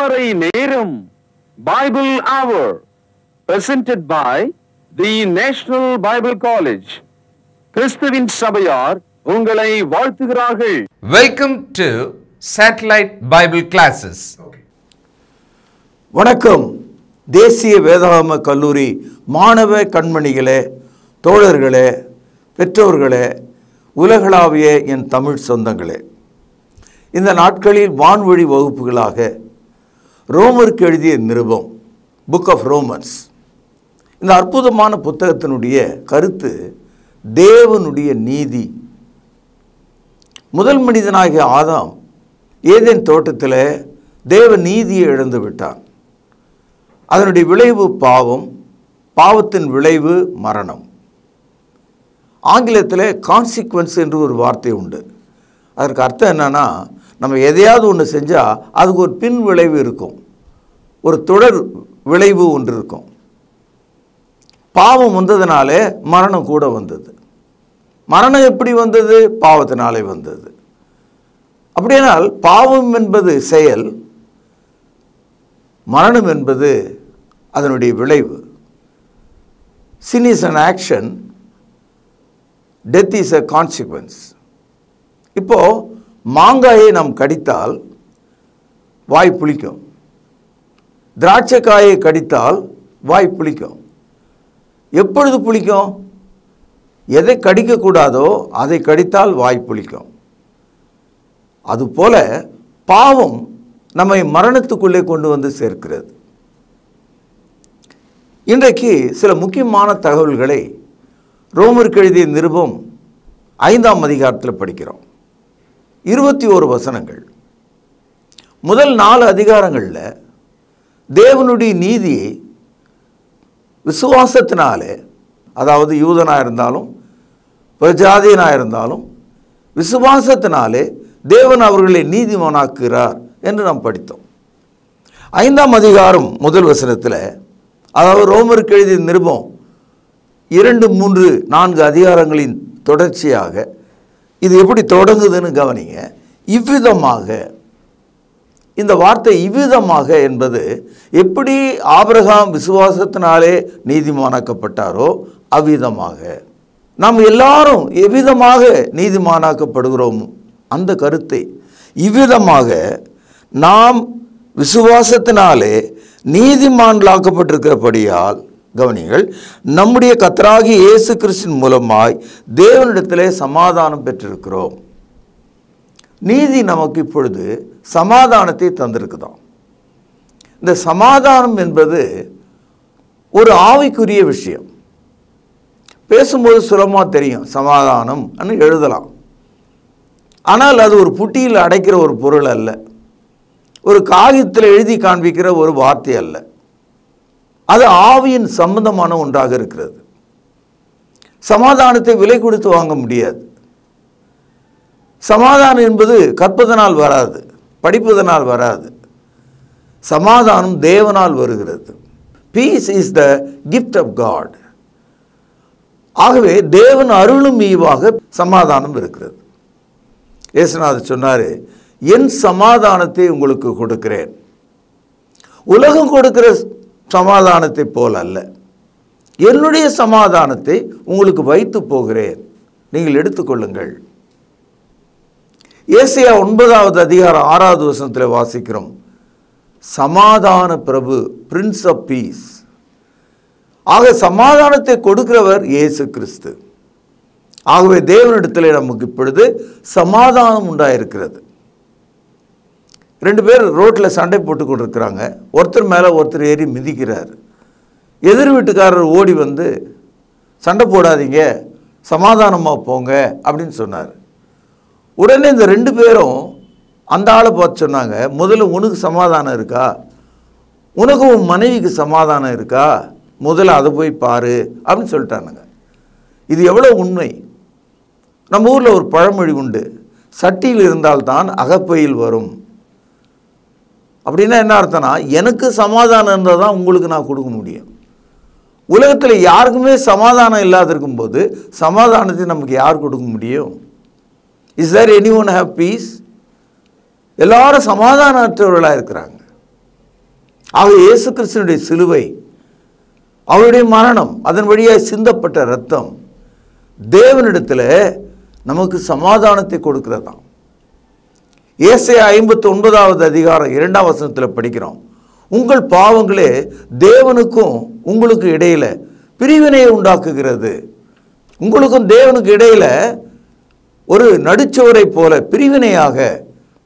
திருமறை நேரம் Bible Hour presented by the National Bible College. கிறிஸ்துவின் சபையார் உங்களை வாழ்த்துகிறார்கள். Welcome to Satellite Bible Classes. வணக்கம். தேசிய வேதாகம கல்லூரி மாணவ கண்மணிகளே, தோழர்களே, பெற்றோர்களே, உலகளாவிய என் தமிழ் சொந்தங்களே, இந்த நாட்களில் வான்வழி வகுப்புகளாக ரோமருக்கு எழுதிய நிருபம், புக் ஆஃப் ரோமன்ஸ், இந்த அற்புதமான புத்தகத்தினுடைய கருத்து தேவனுடைய நீதி. முதல் மனிதனாகிய ஆதாம் ஏதேன் தோட்டத்தில் தேவ நீதியை இழந்து விட்டான். அதனுடைய விளைவு பாவம், பாவத்தின் விளைவு மரணம். ஆங்கிலத்தில் கான்சிக்வன்ஸ் என்று ஒரு வார்த்தை உண்டு. அதற்கு அர்த்தம் என்னன்னா, நம்ம எதையாவது ஒன்று செஞ்சால் அதுக்கு ஒரு பின் விளைவு இருக்கும், ஒரு தொடர் விளைவு ஒன்று இருக்கும். பாவம் வந்ததுனாலே மரணம் கூட வந்தது. மரணம் எப்படி வந்தது? பாவத்தினாலே வந்தது. அப்படியானால் பாவம் என்பது செயல், மரணம் என்பது அதனுடைய விளைவு. Sin is an action, death is a consequence. இப்போது மாங்காயை நாம் கடித்தால் வாய் புளிக்கும், திராட்சைக்காயை கடித்தால் வாய் புளிக்கும். எப்பொழுது புளிக்கும்? எதை கடிக்கக்கூடாதோ அதை கடித்தால் வாய் புளிக்கும். அதுபோல பாவம் நம்மை மரணத்துக்குள்ளே கொண்டு வந்து சேர்க்கிறது. இன்றைக்கு சில முக்கியமான தகவல்களை ரோமருக்கு எழுதிய நிருபம் 5ஆம் அதிகாரத்தில் படிக்கிறோம். 21 வசனங்கள். முதல் 4 அதிகாரங்களில் தேவனுடைய நீதியை விசுவாசத்தினாலே, அதாவது யூதனாக இருந்தாலும் பிரஜாதியனாக இருந்தாலும் விசுவாசத்தினாலே தேவன் அவர்களை நீதிமானாக்குகிறார் என்று நாம் படித்தோம். 5ஆம் அதிகாரம் முதல் வசனத்தில், அதாவது ரோமருக்கு எழுதிய நிருபம் 2, 3, 4 அதிகாரங்களின் தொடர்ச்சியாக இது எப்படி தொடங்குதுன்னு கவனிங்க. இவ்விதமாக, இந்த வார்த்தை இவ்விதமாக என்பது எப்படி ஆபிரகாம் விசுவாசத்தினாலே நீதிமானாக்கப்பட்டாரோ அவ்விதமாக நாம் எல்லாரும் எவ்விதமாக நீதிமானாக்கப்படுகிறோம், அந்த கருத்தை இவ்விதமாக நாம் விசுவாசத்தினாலே நீதிமான்களாக்கப்பட்டிருக்கிறபடியால், கவனிங்கள், நம்முடைய கர்த்தராகிய இயேசு கிறிஸ்துவின் மூலமாய் தேவனிடத்திலே சமாதானம் பெற்றிருக்கிறோம். நீதி நமக்கு இப்பொழுது சமாதானத்தை தந்திருக்குதாம். இந்த சமாதானம் என்பது ஒரு ஆவிக்குரிய விஷயம். பேசும்போது சுலபமாக தெரியும், சமாதானம் எழுதலாம். ஆனால் அது ஒரு புட்டியில் அடைக்கிற ஒரு பொருள் அல்ல, ஒரு காகிதத்தில் எழுதி காண்பிக்கிற ஒரு வார்த்தை அல்ல. அது ஆவியின் சம்பந்தமான ஒன்றாக இருக்கிறது. சமாதானத்தை விலை கொடுத்து வாங்க முடியாது. சமாதானம் என்பது கற்பதனால் வராது, படிப்பதனால் வராது. சமாதானம் தேவனால் வருகிறது. Peace is the gift of God. ஆகவே தேவன் அருளும் ஈவாக சமாதானம் இருக்கிறது. இயேசுநாதர் சொன்னார், என் சமாதானத்தை உங்களுக்கு கொடுக்கிறேன், உலகம் கொடுக்கிற சமாதானத்தை போல் அல்ல, என்னுடைய சமாதானத்தை உங்களுக்கு வைத்து போகிறேன், நீங்கள் எடுத்துக்கொள்ளுங்கள். ஏசாயா 9வது அதிகாரம் 6வது வசனத்தில் வாசிக்கிறோம், சமாதான பிரபு, பிரின்ஸ் ஆஃப் பீஸ். ஆக சமாதானத்தை கொடுக்கிறவர் இயேசு கிறிஸ்து. ஆகவே தேவனிடத்தில் நமக்கு இப்பொழுது சமாதானம் உண்டாயிருக்கிறது. 2 பேர் ரோட்டில் சண்டை போட்டு கொண்டிருக்கிறாங்க. ஒருத்தர் மேலே ஒருத்தர் ஏறி மிதிக்கிறார். எதிர் வீட்டுக்காரர் ஓடி வந்து, சண்டை போடாதீங்க, சமாதானமாக போங்க அப்படின்னு சொன்னார். உடனே இந்த 2 பேரும் அந்த ஆளை பார்த்து சொன்னாங்க, முதல்ல உனக்கு சமாதானம் இருக்கா, உனக்கு உன் மனைவிக்கு சமாதானம் இருக்கா, முதல்ல அதை போய் பாரு அப்படின்னு சொல்லிட்டானுங்க. இது எவ்வளோ உண்மை! நம்ம ஊரில் ஒரு பழமொழி உண்டு, சட்டியில் இருந்தால்தான் அகப்பையில் வரும். அப்படின்னா என்ன அர்த்தம்னா, எனக்கு சமாதானம் இருந்தால் தான் உங்களுக்கு நான் கொடுக்க முடியும். உலகத்தில் யாருக்குமே சமாதானம் இல்லாத இருக்கும்போது சமாதானத்தை நமக்கு யார் கொடுக்க முடியும்? Is there any one have peace? எல்லாரும் சமாதானற்றவர்களாக இருக்கிறாங்க. ஆக இயேசு கிறிஸ்துவினுடைய சிலுவை, அவருடைய மரணம், அதன் வழியாக சிந்தப்பட்ட இரத்தம் தேவனிடத்தில் நமக்கு சமாதானத்தை கொடுக்கிறதாம். ஏசாயா 59வது அதிகாரம் 2ஆம் வசனத்தில் படிக்கிறோம், உங்கள் பாவங்களே தேவனுக்கும் உங்களுக்கு இடையில பிரிவினையை உண்டாக்குகிறது. உங்களுக்கும் தேவனுக்கு இடையில ஒரு நடுச்சுவரை போல பிரிவினையாக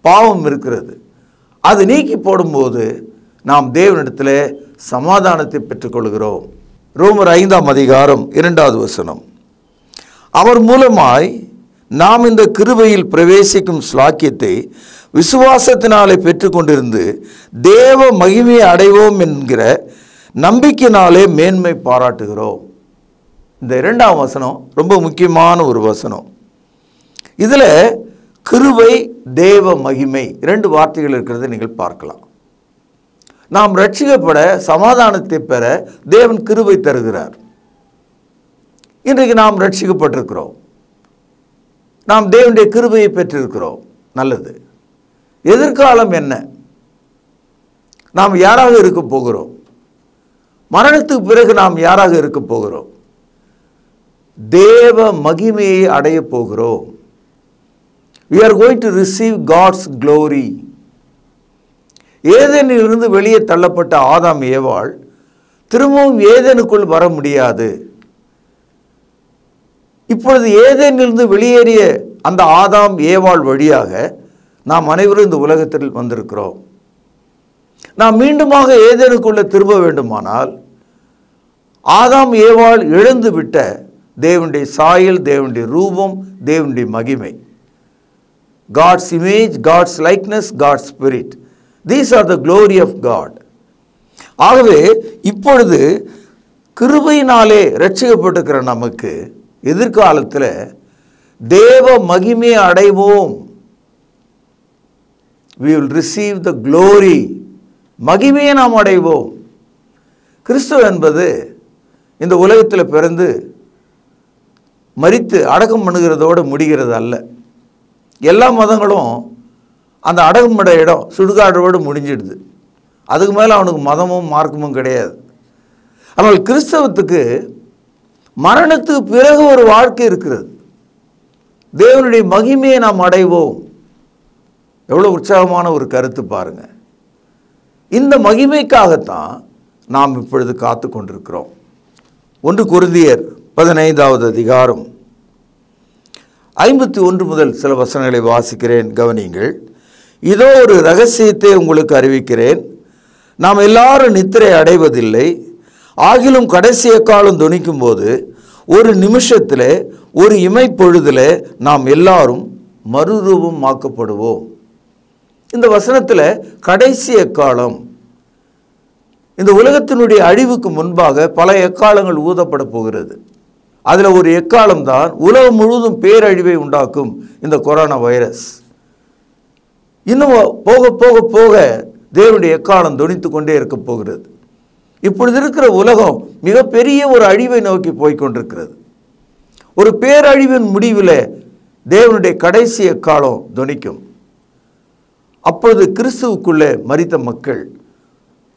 பாவம் இருக்கிறது. அது நீக்கி போடும்போது நாம் தேவனிடத்தில் சமாதானத்தை பெற்றுக்கொள்கிறோம். ரோமர் 5ஆம் அதிகாரம் 2வது வசனம், அவர் மூலமாய் நாம் இந்த கிருபையில் பிரவேசிக்கும் ஸ்லாக்கியத்தை விசுவாசத்தினாலே பெற்றுக்கொண்டிருந்து தேவ மகிமையை அடைவோம் என்கிற நம்பிக்கையினாலே மேன்மை பாராட்டுகிறோம். இந்த 2ஆம் வசனம் ரொம்ப முக்கியமான ஒரு வசனம். இதில் கிருபை, தேவ மகிமை 2 வார்த்தைகள் இருக்கிறத நீங்கள் பார்க்கலாம். நாம் ரட்சிக்கப்பட, சமாதானத்தை பெற தேவன் கிருபை தருகிறார். இன்றைக்கு நாம் ரட்சிக்கப்பட்டிருக்கிறோம், நாம் தேவனுடைய கிருபையை பெற்றிருக்கிறோம். நல்லது. எதிர்காலம் என்ன? நாம் யாராக இருக்க போகிறோம்? மரணத்துக்கு பிறகு நாம் யாராக இருக்க போகிறோம்? தேவ மகிமையை அடைய போகிறோம். We are going to receive God's glory. ஏதேனிலிருந்து வெளியே தள்ளப்பட்ட ஆதாம் ஏவாள் திரும்பவும் ஏதேனுக்குள் வர முடியாது. இப்பொழுது ஏதேனிலிருந்து வெளியேறிய அந்த ஆதாம் ஏவாள் வழியாக நாம் அனைவரும் இந்த உலகத்தில் வந்திருக்கிறோம். நாம் மீண்டுமாக ஏதேனுக்குள்ள திரும்ப வேண்டுமானால் ஆதாம் ஏவாள் இழந்து விட்ட தேவனுடைய சாயல், தேவனுடைய ரூபம், தேவனுடைய மகிமை, God's image, God's likeness, God's spirit. These are the glory of God. ஆகவே இப்பொழுது கிருபையினாலே ரட்சிக்கப்பட்டிருக்கிற நமக்கு எதிர்காலத்தில் தேவ மகிமையை அடைவோம். We will receive the glory. மகிமையை நாம் அடைவோம். கிறிஸ்துவ என்பது இந்த உலகத்தில் பிறந்து மரித்து அடக்கம் பண்ணுகிறதோடு முடிகிறது அல்ல. எல்லா மதங்களும் அந்த அடக்கமிட இடம் சுடுகாடோடு முடிஞ்சிடுது. அதுக்கு மேலே அவனுக்கு மதமும் மார்க்கமும் கிடையாது. ஆனால் கிறிஸ்தவத்துக்கு மரணத்துக்கு பிறகு ஒரு வாழ்க்கை இருக்கிறது. தேவனுடைய மகிமையை நாம் அடைவோம். எவ்வளோ உற்சாகமான ஒரு கருத்து பாருங்க. இந்த மகிமைக்காகத்தான் நாம் இப்பொழுது காத்து கொண்டிருக்கிறோம். 1 கொரிந்தியர் 15வது அதிகாரம் 51 முதல் சில வசனங்களை வாசிக்கிறேன், கவனியுங்கள். இதோ ஒரு இரகசியத்தை உங்களுக்கு அறிவிக்கிறேன், நாம் எல்லாரும் நித்திரை அடைவதில்லை, ஆகிலும் கடைசி எக்காலம் தொனிக்கும் போது ஒரு நிமிஷத்தில், ஒரு இமைப்பொழுதில் நாம் எல்லாரும் மறுரூபமாக்கப்படுவோம். இந்த வசனத்தில் கடைசி எக்காலம், இந்த உலகத்தினுடைய அழிவுக்கு முன்பாக பல எக்காலங்கள் ஊதப்பட போகிறது. அதில் ஒரு எக்காலம் தான் உலகம் முழுவதும் பேரழிவை உண்டாக்கும் இந்த கொரோனா வைரஸ். இன்னும் போக போக போக தேவனுடைய எக்காலம் தொனித்து கொண்டே இருக்க போகிறது. இப்பொழுது இருக்கிற உலகம் மிகப்பெரிய ஒரு அழிவை நோக்கி போய்கொண்டிருக்கிறது. ஒரு பேரழிவின் முடிவில் தேவனுடைய கடைசி எக்காலம் தொனிக்கும். அப்பொழுது கிறிஸ்துவுக்குள்ளே மரித்த மக்கள்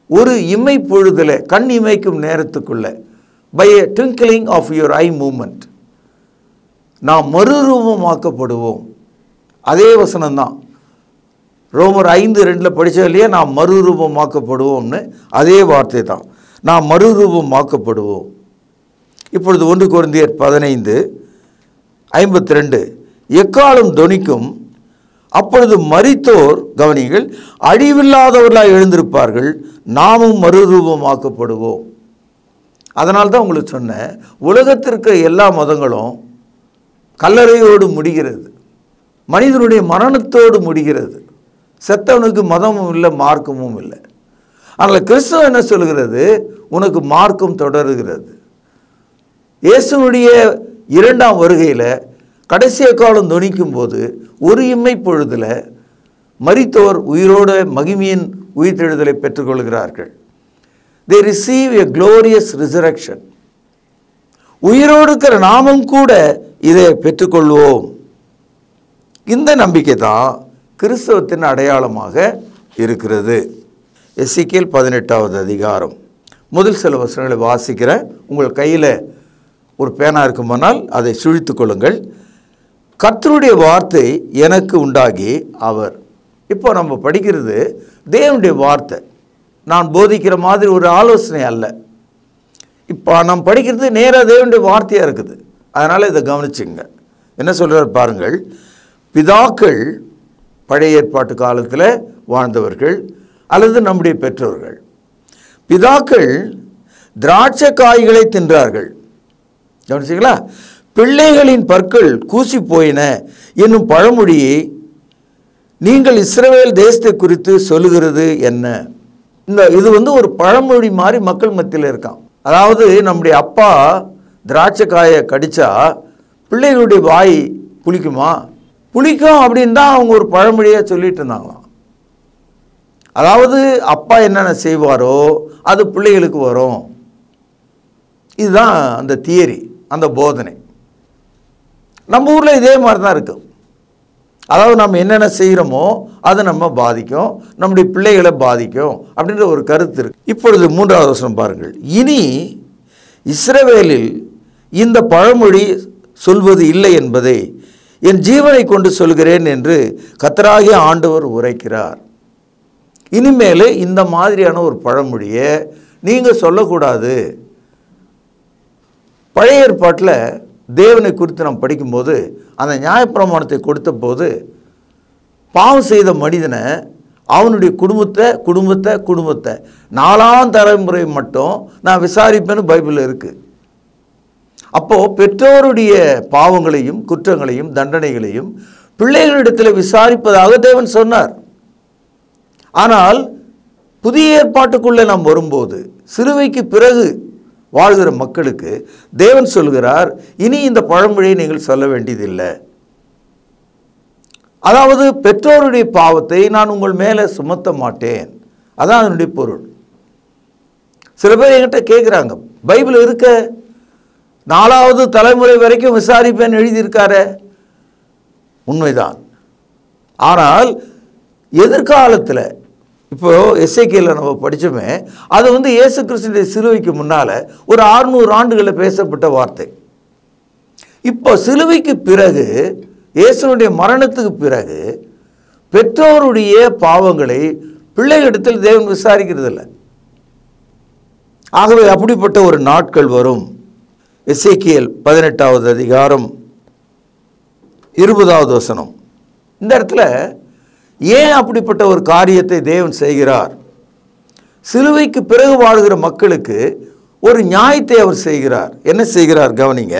ஒரு இமை பொழுதில், கண் இமைக்கும் நேரத்துக்குள்ள, by a twinkling of your eye movement, நாம் மறுரூபமாக்கப்படுவோம். அதே வசனம்தான் ரோமர் 5:2 படித்தது இல்லையா? நாம் மறுரூபமாக்கப்படுவோம்னு அதே வார்த்தை தான், நாம் மறுரூபமாக்கப்படுவோம். இப்பொழுது 1 கொரிந்தியர் 15:52, எக்காலம் தொனிக்கும், அப்பொழுது மரித்தோர், கவனிகள், அழிவில்லாதவர்களாக எழுந்திருப்பார்கள், நாமும் மறுரூபமாக்கப்படுவோம். அதனால்தான் உங்களுக்கு சொன்னேன், உலகத்திற்கு எல்லா மதங்களும் கல்லறையோடு முடிகிறது, மனிதனுடைய மரணத்தோடு முடிகிறது. செத்தவனுக்கு மதமும் இல்லை, மார்க்கமும் இல்லை. ஆனால் கிறிஸ்துவ என்ன சொல்கிறது? உனக்கு மார்க்கம் தொடருகிறது. இயேசுனுடைய 2ஆம் வருகையில் கடைசி காலம் தொனிக்கும் போது ஒரு இம்மை பொழுதில் மரித்தோர் உயிரோடு மகிமையின் உயிர்த்தெழுதலை பெற்றுக்கொள்கிறார்கள். They receive a glorious resurrection. உயிரோடு இருக்கிற நாமும் கூட இதை பெற்றுக்கொள்வோம். இந்த நம்பிக்கை தான் கிறிஸ்தவத்தின் அடையாளமாக இருக்கிறது. எசேக்கியேல் 18வது அதிகாரம் முதல் சில வசனங்களை வாசிக்கிறேன். உங்கள் கையில் ஒரு பேனா இருக்குமானால் அதை சுழித்து கொள்ளுங்கள். கர்த்தருடைய வார்த்தை எனக்கு உண்டாகி அவர். இப்போ நம்ம படிக்கிறது தேவனுடைய வார்த்தை. நான் போதிக்கிற மாதிரி ஒரு ஆலோசனை அல்ல. இப்போ நாம் படிக்கிறது நேராக தேவனுடைய வார்த்தையாக இருக்குது. அதனால் இதை கவனிச்சுங்க. என்ன சொல்கிறார் பாருங்கள். பிதாக்கள் பழைய ஏற்பாட்டு காலத்தில் வாழ்ந்தவர்கள் அல்லது நம்முடைய பெற்றோர்கள், பிதாக்கள் திராட்சை காய்களை தின்றார்கள். கவனிச்சிங்களா? பிள்ளைகளின் பற்கள் கூசி போயின என்னும் பழமொழியை நீங்கள் இஸ்ரவேல் தேசத்தை குறித்து சொல்லுகிறது என்ன? இது ஒரு பழமொழி மாதிரி மக்கள் மத்தியில் இருக்கான். அதாவது நம்முடைய அப்பா திராட்சை காயை கடிச்சா பிள்ளைகளுடைய வாய் புளிக்குமா? புளிக்கும் அப்படின்னு தான் அவங்க ஒரு பழமொழியாக சொல்லிட்டு இருந்தாங்களாம். அதாவது அப்பா என்னென்ன செய்வாரோ அது பிள்ளைகளுக்கு வரும். இதுதான் அந்த தியரி, அந்த போதனை. நம்ம ஊரில் இதே மாதிரி தான் இருக்கும். அதாவது நம்ம என்னென்ன செய்கிறோமோ அது நம்ம பாதிக்கும், நம்முடைய பிள்ளைகளை பாதிக்கும் அப்படின்ற ஒரு கருத்து இருக்கு. இப்பொழுது 3வது வசனம் பாருங்கள். இனி இஸ்ரவேலில் இந்த பழமொழி சொல்வது இல்லை என்பதை என் ஜீவனை கொண்டு சொல்கிறேன் என்று கர்த்தராகிய ஆண்டவர் உரைக்கிறார். இனிமேல் இந்த மாதிரியான ஒரு பழமொழியை நீங்கள் சொல்லக்கூடாது. பழைய ஏற்பாட்டில் தேவனை குறித்து நாம் படிக்கும்போது அந்த நியாயப்பிரமாணத்தை கொடுத்த போது பாவம் செய்த மனிதனை அவனுடைய குடும்பத்தை 4ஆம் தலைமுறை மட்டும் நான் விசாரிப்பேன்னு பைபிளில் இருக்குது. அப்போது பெற்றோருடைய பாவங்களையும் குற்றங்களையும் தண்டனைகளையும் பிள்ளைகளிடத்தில் விசாரிப்பதாக தேவன் சொன்னார். ஆனால் புதிய ஏற்பாட்டுக்குள்ளே நாம் வரும்போது சிலுவைக்கு பிறகு வாழ்கிற மக்களுக்கு தேவன் சொல்கிறார், இனி இந்த பழமொழியை நீங்கள் சொல்ல வேண்டியதில்லை. அதாவது பெற்றோருடைய பாவத்தை நான் உங்கள் மேலே சுமத்த மாட்டேன். அதான் அதனுடைய பொருள். சில பேர் என்கிட்ட கேட்குறாங்க, பைபிள் இருக்க 4வது தலைமுறை வரைக்கும் விசாரிப்பேன் எழுதியிருக்காரு. உண்மைதான். ஆனால் எதிர்காலத்தில் இப்போ எசேக்கியேல நம்ம படித்தோமே, அது இயேசு கிறிஸ்துவின் சிலுவைக்கு முன்னால் ஒரு 600 ஆண்டுகளில் பேசப்பட்ட வார்த்தை. இப்போ சிலுவைக்கு பிறகு, இயேசுனுடைய மரணத்துக்கு பிறகு பெற்றோருடைய பாவங்களை பிள்ளைகளிடத்தில் தேவன் விசாரிக்கிறதில்லை. ஆகவே அப்படிப்பட்ட ஒரு நாட்கள் வரும். எசேக்கியேல் 18வது அதிகாரம் 20வது வசனம். இந்த இடத்துல ஏன் அப்படிப்பட்ட ஒரு காரியத்தை தேவன் செய்கிறார்? சிலுவைக்கு பிறகு வாழ்கிற மக்களுக்கு ஒரு நியாயத்தை அவர் செய்கிறார். என்ன செய்கிறார் கவனிங்க.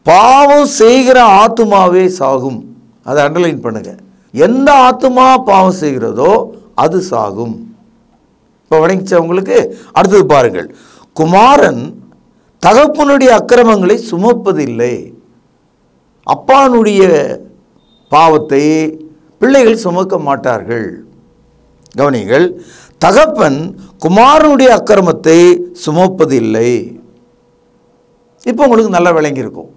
பாவம் செய்கிற ஆத்துமாவே சாகும். அதை அண்டர்லைன் பண்ணுங்க. எந்த ஆத்துமா பாவம் செய்கிறதோ அது சாகும். இப்போ வணங்கிச்ச உங்களுக்கு. அடுத்தது பாருங்கள். குமாரன் தகப்பனுடைய அக்கிரமங்களை சுமப்பதில்லை. அப்பானுடைய பாவத்தை பிள்ளைகள் சுமக்க மாட்டார்கள். கவனிங்கள். தகப்பன் குமாரனுடைய அக்கிரமத்தை சுமப்பதில்லை. இப்போ உங்களுக்கு நல்லா விளங்கியிருக்கும்.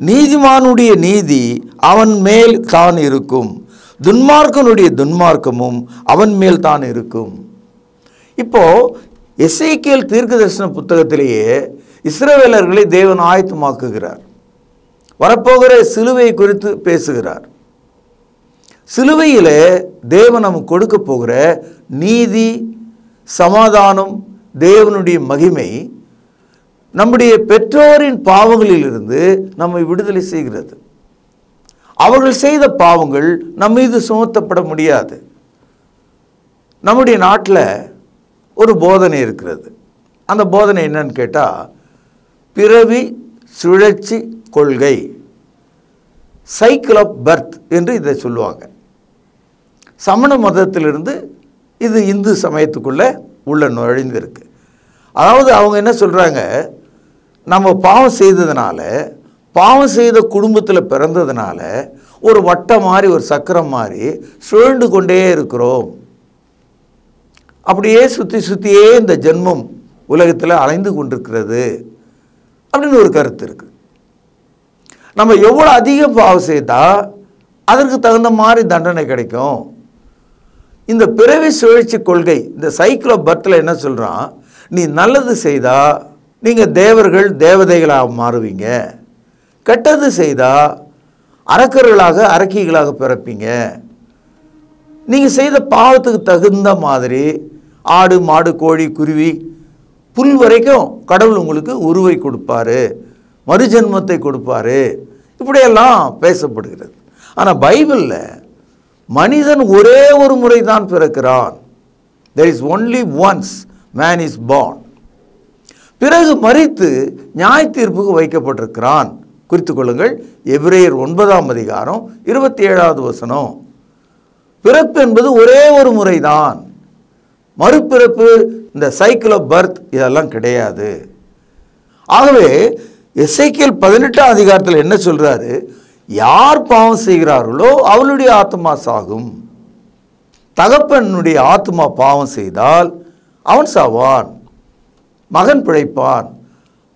நீதிமானுடைய நீதி அவன் மேல் தான் இருக்கும், துன்மார்க்கனுடைய துன்மார்க்கமும் அவன் மேல் தான் இருக்கும். இப்போ எசேக்கியேல் தீர்க்கதரிசன புத்தகத்திலேயே இஸ்ரவேலர்களை தேவன் ஆயத்தமாக்குகிறார். வரப்போகிற சிலுவை குறித்து பேசுகிறார். சிலுவையில் தேவன் நமக்கு கொடுக்க போகிற நீதி, சமாதானம், தேவனுடைய மகிமை நம்முடைய பெற்றோரின் பாவங்களிலிருந்து நம்மை விடுதலை செய்கிறது. அவர்கள் செய்த பாவங்கள் நம்ம மீது சுமத்தப்பட முடியாது. நம்முடைய நாட்டில் ஒரு போதனை இருக்கிறது. அந்த போதனை என்னன்னு கேட்டால் பிறவி சுழற்சி கொள்கை, சைக்கிள் ஆஃப் பர்த் என்று இதை சொல்லுவாங்க. சமண மதத்திலிருந்து இது இந்து சமயத்துக்குள்ளே உள்ள நுழைந்திருக்கு. அதாவது அவங்க என்ன சொல்கிறாங்க, நம்ம பாவம் செய்ததுனால, பாவம் செய்த குடும்பத்தில் பிறந்ததுனால ஒரு வட்டம் மாதிரி, ஒரு சக்கரம் மாதிரி சுழண்டு கொண்டே இருக்கிறோம். அப்படியே சுற்றியே இந்த ஜென்மம் உலகத்தில் அலைந்து கொண்டிருக்கிறது அப்படின்னு ஒரு கருத்து இருக்குது. நம்ம எவ்வளோ அதிக பாவம் செய்தால் அதற்கு தகுந்த மாதிரி தண்டனை கிடைக்கும், இந்த பிறவி சுழற்சி கொள்கை, இந்த சைக்கிள் ஆஃப் பர்த்தில் என்ன சொல்கிறான், நீ நல்லது செய்தால் நீங்கள் தேவர்கள் தேவதைகளாக மாறுவீங்க, கெட்டது செய்தால் அரக்கர்களாக அரக்கிகளாக பிறப்பீங்க. நீங்கள் செய்த பாவத்துக்கு தகுந்த மாதிரி ஆடு மாடு கோழி குருவி புல் வரைக்கும் கடவுள் உங்களுக்கு உருவை கொடுப்பாரு, மறுஜென்மத்தை கொடுப்பாரு, இப்படியெல்லாம் பேசப்படுகிறது. ஆனால் பைபிளில் மனிதன் ஒரே ஒரு முறை தான் பிறக்கிறான். there is only once man is born. பிறகு மரித்து நியாய தீர்ப்புக்கு வைக்கப்பட்டிருக்கிறான். குறித்துக் கொள்ளுங்கள், எபிரேயர் 9ஆம் அதிகாரம் 27வது வசனம். பிறப்பு என்பது ஒரே ஒரு முறைதான், மறுபிறப்பு இந்த சைக்கிள் ஆஃப் பர்த் இதெல்லாம் கிடையாது. ஆகவே எசேக்கியேல் 18ஆம் அதிகாரத்தில் என்ன சொல்றாரு, யார் பாவம் செய்கிறார்களோ அவளுடைய ஆத்மா சாகும். தகப்பனுடைய ஆத்மா பாவம் செய்தால் அவன் சாவான், மகன் பிழைப்பான்.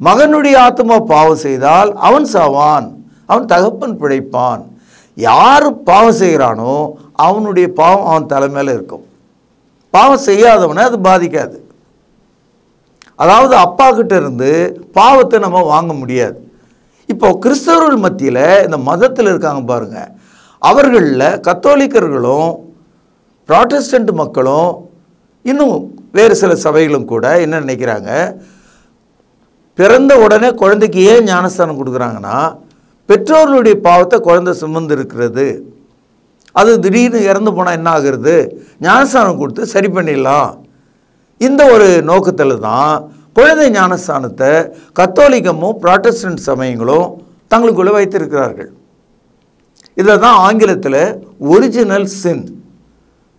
மகனுடைய ஆத்மா பாவம் செய்தால் அவன் சாவான், அவன் தகப்பன் பிழைப்பான். யார் பாவம் செய்கிறானோ அவனுடைய பாவம் அவன் தலைமையில் இருக்கும். பாவம் செய்யாதவனை அது பாதிக்காது. அதாவது அப்பா கிட்ட இருந்து பாவத்தை நம்ம வாங்க முடியாது. இப்போ கிறிஸ்தவர்கள் மத்தியில் இந்த மதத்தில் இருக்காங்க பாருங்க, அவர்களில் கத்தோலிக்கர்களும் புராட்டஸ்டன்ட் மக்களும் இன்னும் வேறு சில சபைகளும் கூட என்ன நினைக்கிறாங்க, பிறந்த உடனே குழந்தைக்கு ஏன் ஞானஸ்தானம் கொடுக்குறாங்கன்னா, பெற்றோர்களுடைய பாவத்தை குழந்தை சுமந்து இருக்கிறது, அது திடீர்னு இறந்து போனால் என்ன ஆகுறது, ஞானஸ்தானம் கொடுத்து சரி பண்ணிடலாம். இந்த ஒரு நோக்கத்தில் தான் குழந்தை ஞானஸ்தானத்தை கத்தோலிக்கமும் புராட்டஸ்டன்ட் சமயங்களும் தங்களுக்குள்ளே வைத்திருக்கிறார்கள். இதை தான் ஆங்கிலத்தில் ஒரிஜினல் சின்,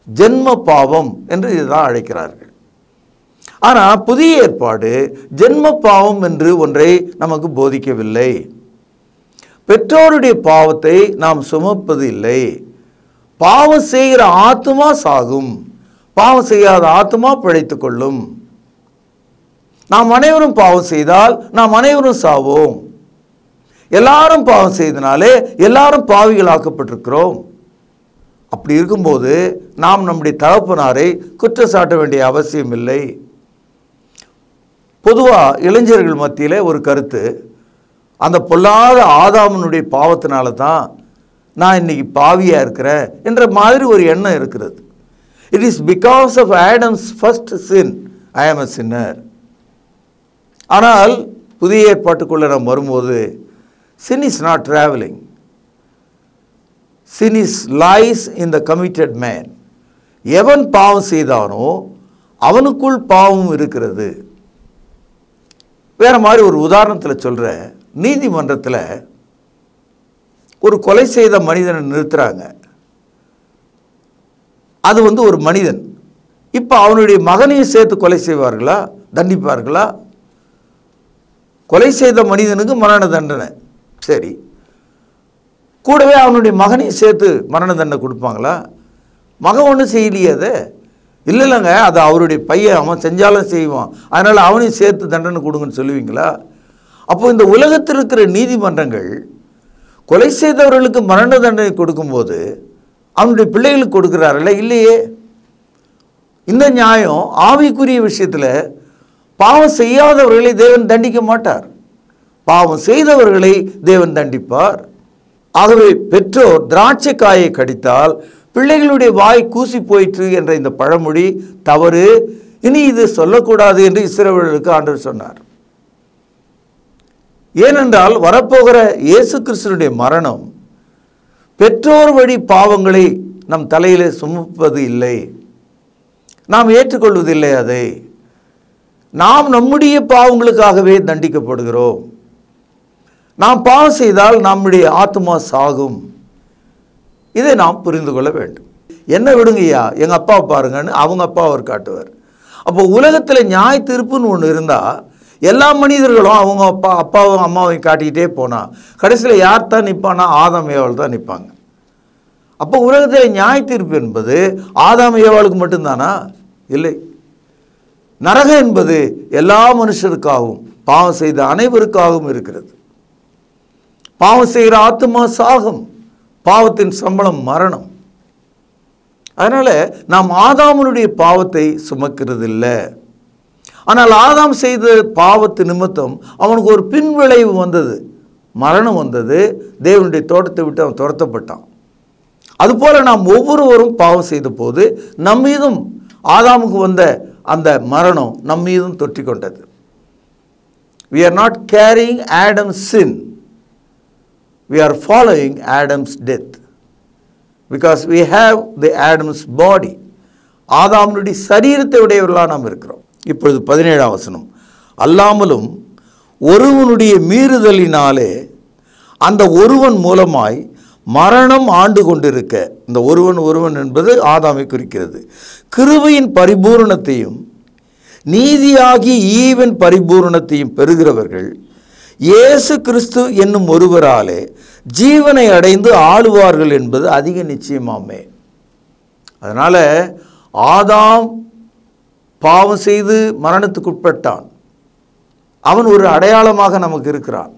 ஜென்ம பாவம் என்று இதுதான் அழைக்கிறார்கள். ஆனால் புதிய ஏற்பாடு ஜென்ம பாவம் என்று ஒன்றை நமக்கு போதிக்கவில்லை. பெற்றோருடைய பாவத்தை நாம் சுமப்பது இல்லை. பாவம் செய்கிற ஆத்துமா சாகும், பாவம் செய்யாத ஆத்துமா பிழைத்துக் கொள்ளும். நாம் அனைவரும் பாவம் செய்தால் நாம் அனைவரும் சாவோம். எல்லாரும் பாவம் செய்தனாலே எல்லாரும் பாவிகளாக்கப்பட்டிருக்கிறோம். அப்படி இருக்கும்போது நாம் நம்முடைய தகப்பனாரை குற்றம் சாட்ட வேண்டிய அவசியம் இல்லை. பொதுவாக இளைஞர்கள் மத்தியில் ஒரு கருத்து, அந்த பொல்லாத ஆதாமனுடைய பாவத்தினால தான் நான் இன்னைக்கு பாவியாக இருக்கிறேன் என்ற மாதிரி ஒரு எண்ணம் இருக்கிறது. It is because of Adam's first sin I am a sinner. ஆனால் புதிய ஏற்பாட்டுக்குள்ளே நாம் வரும்போது sin is not traveling. Sin is lies in the committed man. எவன் பாவம் செய்தானோ அவனுக்குள் பாவம் இருக்கிறது. வேற மாதிரி ஒரு உதாரணத்தில் சொல்கிறேன். நீதிமன்றத்தில் ஒரு கொலை செய்த மனிதனை நிறுத்துறாங்க. அது ஒரு மனிதன். இப்போ அவனுடைய மகனையும் சேர்த்து கொலை செய்வார்களா, தண்டிப்பார்களா? கொலை செய்த மனிதனுக்கு மரண தண்டனை, சரி, கூடவே அவனுடைய மகனையும் சேர்த்து மரண தண்டனை கொடுப்பாங்களா? மகன் ஒன்றும் செய்யலையே, அது இல்லைங்க, அது அவருடைய பையன், அவன் செஞ்சாலும் செய்வான், அதனால் அவனையும் சேர்த்து தண்டனை கொடுங்கன்னு சொல்லுவீங்களா? அப்போ இந்த உலகத்தில் இருக்கிற நீதிமன்றங்கள் கொலை செய்தவர்களுக்கு மரண தண்டனை கொடுக்கும்போது அவனுடைய பிள்ளைகளுக்கு கொடுக்கிறார்களே, இல்லையே. இந்த நியாயம் ஆவிக்குரிய விஷயத்தில் பாவம் செய்யாதவர்களை தேவன் தண்டிக்க மாட்டார், பாவம் செய்தவர்களை தேவன் தண்டிப்பார். ஆகவே பெற்றோர் திராட்சை காயை கடித்தால் பிள்ளைகளுடைய வாய் கூசி போயிற்று என்ற இந்த பழமொழி தவறு, இனி இது சொல்லக்கூடாது என்று இஸ்ரவேலருக்கு ஆண்டவர் சொன்னார். ஏனென்றால் வரப்போகிற இயேசு கிறிஸ்துவினுடைய மரணம் பெற்றோர் வழி பாவங்களை நம் தலையிலே சுமப்பது இல்லை, நாம் ஏற்றுக்கொள்வதில்லை. அதை நாம் நம்முடைய பாவங்களுக்காகவே தண்டிக்கப்படுகிறோம். நாம் பாவம் செய்தால் நம்முடைய ஆத்மா சாகும். இதை நாம் புரிந்து கொள்ள வேண்டும். என்ன விடுங்கய்யா, எங்கள் அப்பா பாருங்கன்னு அவங்க அப்பா அவர் காட்டுவார். அப்போ உலகத்தில் நியாய தீர்ப்புன்னு ஒன்று இருந்தால் எல்லா மனிதர்களும் அவங்க அப்பாவும் அம்மாவையும் காட்டிக்கிட்டே போனால் கடைசியில் யார் தான் நிற்பானா? ஆதாம் ஏவாள் தான் நிற்பாங்க. அப்போ உலகத்தில் நியாய தீர்ப்பு என்பது ஆதாம் ஏவாளுக்கு மட்டும்தானா? இல்லை. நரகம் என்பது எல்லா மனுஷருக்காகவும் பாவம் செய்த அனைவருக்காகவும் இருக்கிறது. பாவம் செய்கிற ஆத்துமா சாகும், பாவத்தின் சம்பளம் மரணம். அதனால் நாம் ஆதாமுடைய பாவத்தை சுமக்கிறது இல்லை. ஆனால் ஆதாம் செய்த பாவத்து நிமித்தம் அவனுக்கு ஒரு பின்விளைவு வந்தது, மரணம் வந்தது. தேவனுடைய தோட்டத்தை விட்டு அவன் துரத்தப்பட்டான். அதுபோல் நாம் ஒவ்வொருவரும் பாவம் செய்த போது நம்மீதும் ஆதாமுக்கு வந்த அந்த மரணம் நம்மீதும் தொற்றி கொண்டது. We are not carrying Adam's sin. We are following Adam's death. Because we have the Adam's body. ஆதாமுடைய சரீரத்தை உடையவர்களாக நாம் இருக்கிறோம். இப்பொழுது 17ஆம் வசனம். அல்லாமலும் ஒருவனுடைய மீறுதலினாலே அந்த ஒருவன் மூலமாய் மரணம் ஆண்டு கொண்டிருக்க, இந்த ஒருவன் என்பது ஆதாமை குறிக்கிறது, கிருபையின் பரிபூரணத்தையும் நீதியாகி ஈவன் பரிபூரணத்தையும் பெறுகிறவர்கள் இயேசு கிறிஸ்து என்னும் ஒருவராலே ஜீவனை அடைந்து ஆளுவார்கள் என்பது அதிக நிச்சயமாமே. அதனால் ஆதாம் பாவம் செய்து மரணத்துக்குட்பட்டான். அவன் ஒரு அடையாளமாக நமக்கு இருக்கிறான்.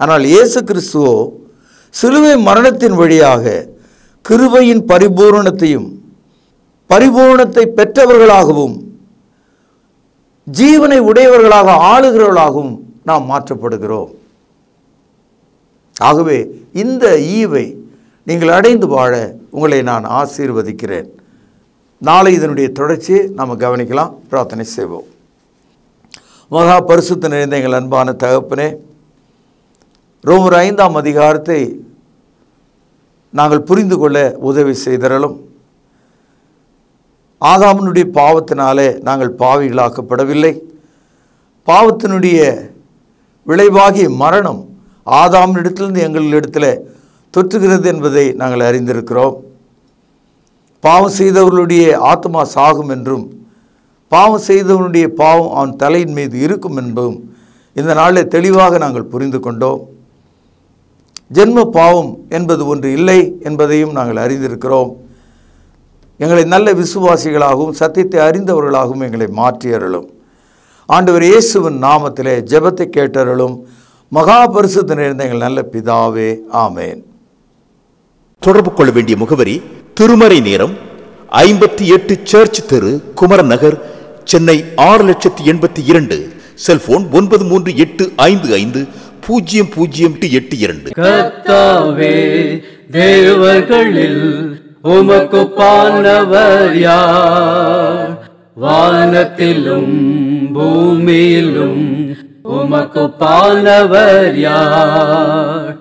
ஆனால் இயேசு கிறிஸ்துவோ சிலுவை மரணத்தின் வழியாக கிருபையின் பரிபூரணத்தை பெற்றவர்களாகவும் ஜீவனை உடையவர்களாக ஆளுகிறவர்களாகவும் நாம் மாற்றப்படுகிறோம். ஆகவே இந்த ஈவை நீங்கள் அடைந்து வாழ உங்களை நான் ஆசீர்வதிக்கிறேன். நாளை இதனுடைய தொடர்ச்சியை நாம் கவனிக்கலாம். பிரார்த்தனை செய்வோம். மகா பரிசுத்த நிறைந்த எங்கள் அன்பான தகப்பனே, ரோமர் 5ஆம் அதிகாரத்தை நாங்கள் புரிந்து கொள்ள உதவி செய்தரலும். ஆதாமுடைய பாவத்தினாலே நாங்கள் பாவிகளாக்கப்படவில்லை. பாவத்தினுடைய விளைவாகிய மரணம் ஆதாமினிடத்திலிருந்து எங்களிடத்தில் தொற்றுகிறது என்பதை நாங்கள் அறிந்திருக்கிறோம். பாவம் செய்தவர்களுடைய ஆத்மா சாகும் என்றும் பாவம் செய்தவனுடைய பாவம் அவன் தலையின் மீது இருக்கும் என்பதும் இந்த நாளில் தெளிவாக நாங்கள் புரிந்து கொண்டோம். ஜென்ம பாவம் என்பது ஒன்று இல்லை என்பதையும் நாங்கள் அறிந்திருக்கிறோம். எங்களை நல்ல விசுவாசிகளாகவும் சத்தியத்தை அறிந்தவர்களாகவும் எங்களை மாற்றியருளும். ஆண்டவர் இயேசுவின் நாமத்திலே ஜெபத்தை கேட்டருளும். மகா பரிசுத்த நிறைந்த எங்கள் நல்ல பிதாவே, ஆமேன். தொடர்பு கொள்ள வேண்டிய முகவரி: திருமறை நேரம், 58 சர்ச் தெரு, குமரன் நகர், சென்னை 6,82,000. செல்போன் 9385500882. கர்த்தாவே, தேவர்களில் உமக்குப்பானவர் யார்? வானத்திலும் பூமியிலும் உமக்குப்பானவர் யார்?